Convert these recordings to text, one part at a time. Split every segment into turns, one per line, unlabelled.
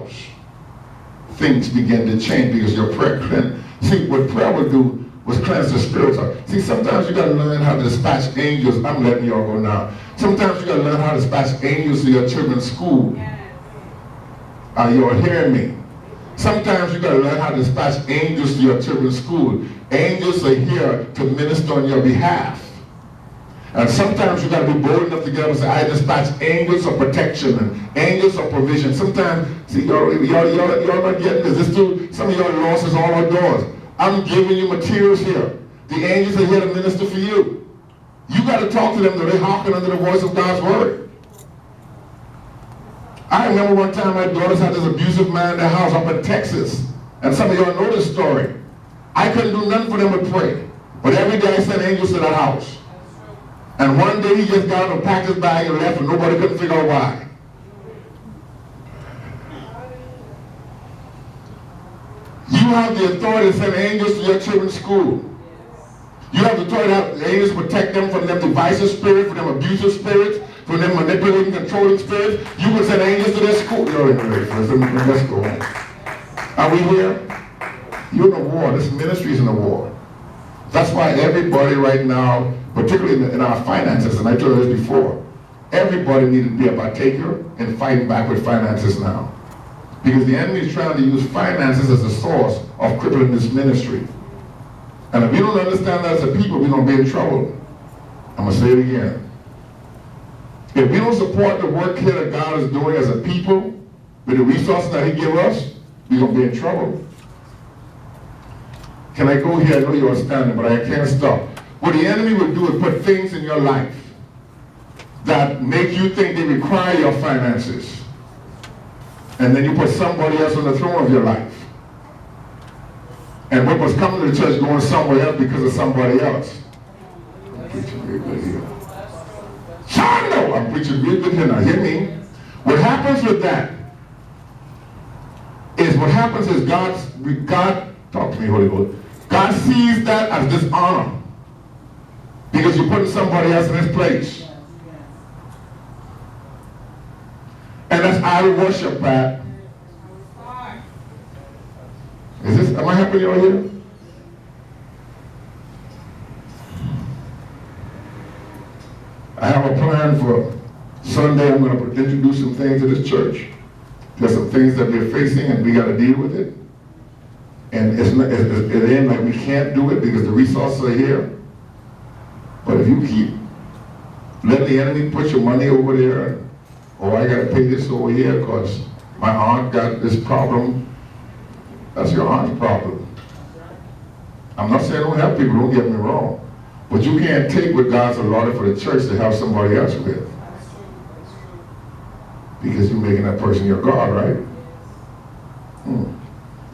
house, things begin to change because your prayer cleanse. See, what prayer would do was cleanse the spirits. See, sometimes you got to learn how to dispatch angels. I'm letting y'all go now. Sometimes you got to learn how to dispatch angels to your children's school. Are you all hearing me? Sometimes you got to learn how to dispatch angels to your children's school. Angels are here to minister on your behalf. And sometimes you got to be bold enough to get up and say, I dispatch angels of protection and angels of provision. Sometimes, see, y'all not getting this. This too, some of y'all lost is all outdoors. I'm giving you materials here. The angels are here to minister for you. You got to talk to them though they hearken under the voice of God's word. I remember one time my daughters had this abusive man in their house up in Texas. And some of y'all know this story. I couldn't do nothing for them but pray. But every day I sent angels to the house. And one day he just got up and packed his bag and left and nobody couldn't figure out why. You have the authority to send angels to your children's school. You have the authority to have angels protect them from them divisive spirits, from them abusive spirits, from them manipulating, controlling spirits. You can send angels to their school. You're in ready for this. Let's go on. Are we here? You're in a war. This ministry is in a war. That's why everybody right now, particularly in our finances, and I told you this before, everybody needs to be a partaker in fighting back with finances now. Because the enemy is trying to use finances as a source of crippling this ministry. And if we don't understand that as a people, we're going to be in trouble. I'm going to say it again. If we don't support the work here that God is doing as a people, with the resources that he gives us, we're going to be in trouble. Can I go here? I know you're standing, but I can't stop. What the enemy will do is put things in your life that make you think they require your finances. And then you put somebody else on the throne of your life. And what was coming to the church going somewhere else because of somebody else. I'm preaching real good here. Chando! I'm preaching real good here now. Hear me? What happens with that is God, talk to me, Holy Ghost. God sees that as dishonor. Because you're putting somebody else in his place. And that's idol worship, Pat. Am I helping you all here? I have a plan for Sunday. I'm going to introduce some things to this church. There's some things that we're facing and we got to deal with it. And it ain't like we can't do it because the resources are here. But if you keep letting the enemy put your money over there, or I got to pay this over here because my aunt got this problem, that's your aunt's problem. I'm not saying don't help people, don't get me wrong. But you can't take what God's allotted for the church to help somebody else with. Because you're making that person your God, right?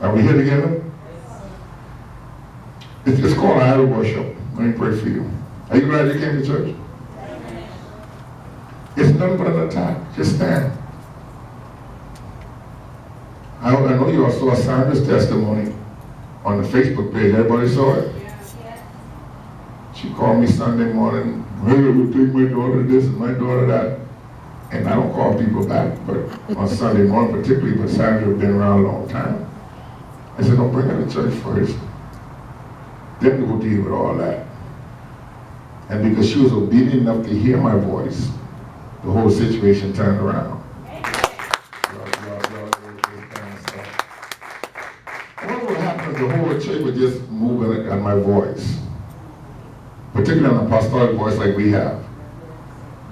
Are we here together? It's called idol worship. Let me pray for you. Are you glad you came to church? It's nothing but an attack. Just stand. I know you all saw Sandra's testimony on the Facebook page. Everybody saw it? She called me Sunday morning. Hey, we take my daughter this and my daughter that. And I don't call people back, but on Sunday morning particularly, but Sandra had been around a long time. I said, don't bring her to church first. Then we'll deal with all that. And because she was obedient enough to hear my voice, the whole situation turned around. What would happen if the whole church would just move on my voice? Particularly an apostolic voice like we have.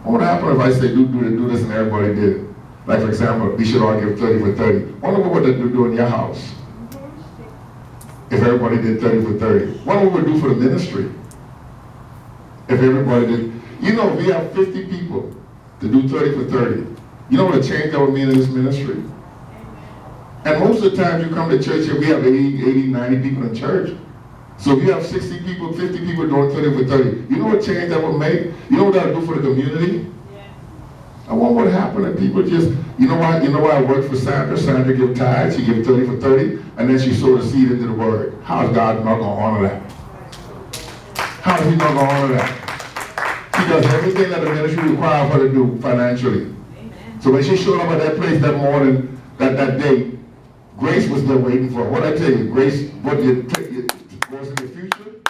What would happen if I say, do this, and everybody did it? Like, for example, we should all give 30 for 30. Wonder what would do in your house if everybody did 30 for 30? What would we do for the ministry if everybody did? You know, we have 50 people to do 30 for 30. You know what a change that would mean in this ministry? And most of the time you come to church here, we have 80, 90 people in church. So if you have 60 people, 50 people doing 30 for 30, you know what change that would make? You know what that would do for the community? Yeah. And what would happen if people just, you know why I work for Sandra? Sandra give tithes, she give 30 for 30, and then she sow the seed into the word. How is God not going to honor that? How is he not going to honor that? She does everything that the ministry requires her to do financially. Amen. So when she showed up at that place that morning, that day, grace was there waiting for. What I tell you, grace, what you take, goes in the future.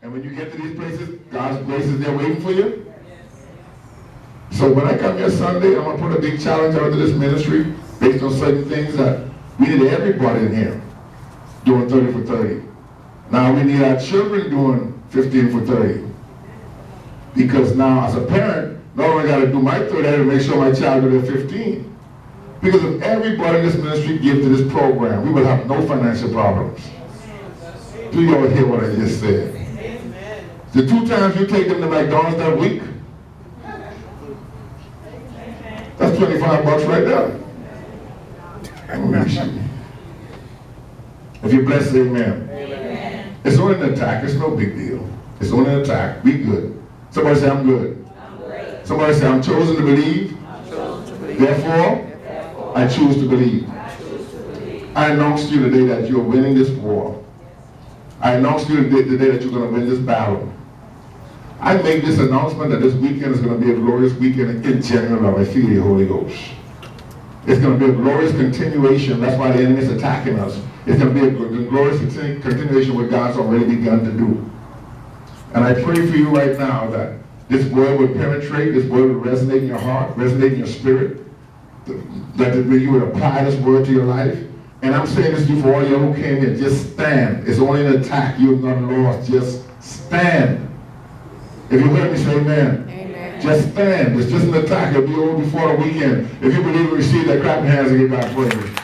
And when you get to these places, God's grace is there waiting for you. So when I come here Sunday, I'm going to put a big challenge out to this ministry based on certain things that we need everybody in here doing 30 for 30. Now we need our children doing 15 for 30. Because now as a parent, not only got to do my 30, I got to make sure my child do their 15. Because if everybody in this ministry gives to this program, we will have no financial problems. Do you all hear what I just said? The 2 times you take them to McDonald's that week, that's $25 right there. If you're blessed, amen. Amen. It's only an attack. It's no big deal. It's only an attack. Be good. Somebody say, I'm good. Somebody say, I'm chosen to believe. Therefore, I choose to believe. I announce to you today that you're winning this war. I announce to you today that you're going to win this battle. I make this announcement that this weekend is going to be a glorious weekend in general. I feel the Holy Ghost. It's going to be a glorious continuation. That's why the enemy is attacking us. It's going to be a glorious continuation of what God's already begun to do. And I pray for you right now that this word would penetrate, this word would resonate in your heart, resonate in your spirit, that you would apply this word to your life. And I'm saying this to you for all you who came here, just stand. It's only an attack. You're not lost. Just stand. If you heard me say amen. Amen. Just stand. It's just an attack. It'll be over before the weekend. If you believe and receive that, clap your hands and give God praise.